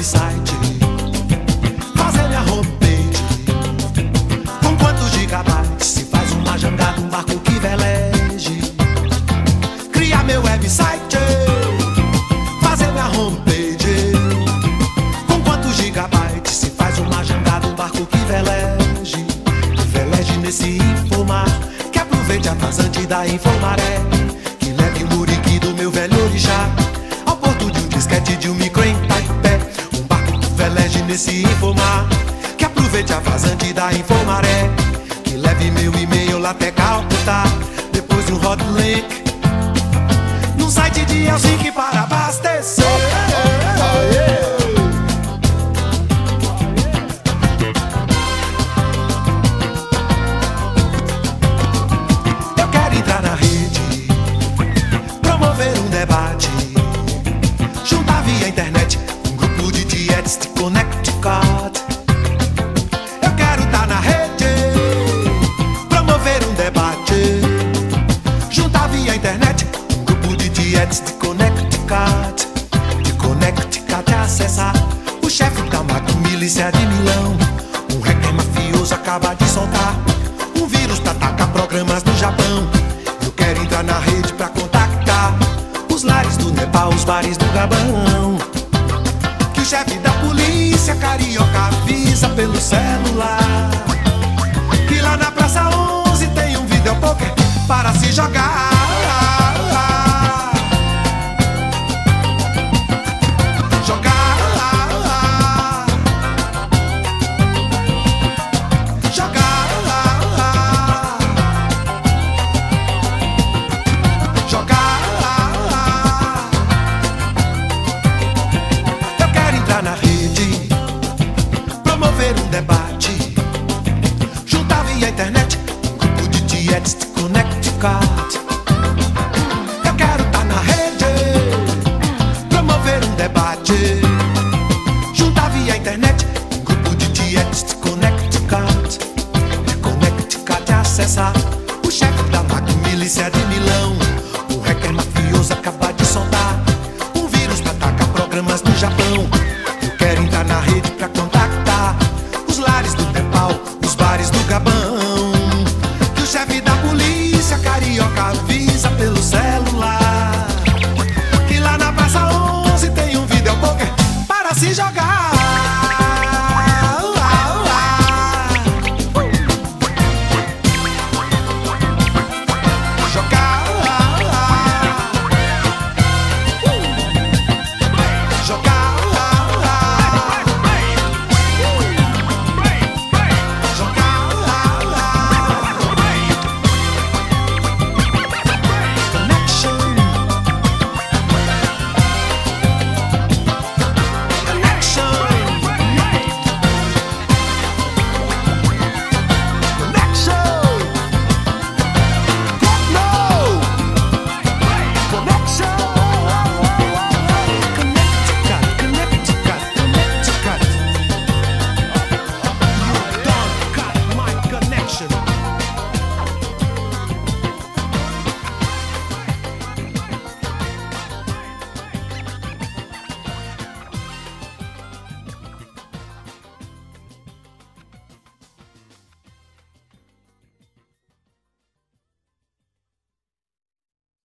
website, fazer minha homepage. Com quantos gigabytes se faz uma jangada, um barco que veleje? Criar meu website, fazer minha homepage. Com quantos gigabytes se faz uma jangada, um barco que veleje? Que veleje nesse infomar, que aproveite a vazante da Infomaré, que leve o muriqui do meu velho orixá ao porto de um disquete de um micro em Taipé. Um barco que veleje nesse infomar, que aproveite a vazante da Infomaré, que leve meu e-mail lá até Calcutá, depois de um hot link num site de Helsinki para abastecer. Eu quero entrar na rede, promover um debate, juntar via internet um grupo de dietes de Connecticut. Eu quero estar na rede, promover um debate, juntar via internet um grupo de dietes de Connecticut. De Connecticut acessar o chefe da macro-milícia de Milão. Um hacker mafioso acaba de soltar um vírus pra atacar programas no Japão. Eu quero entrar na rede pra contactar os lares do Nepal, os bares do Gabão. Que o chefe da polícia carioca avisa pelo celular que lá na Praça 11 tem um videopoker para se jogar. Jogar, jogar, jogar. Eu quero entrar na rede, promover um debate, juntar via internet um grupo de dietes de Connecticut.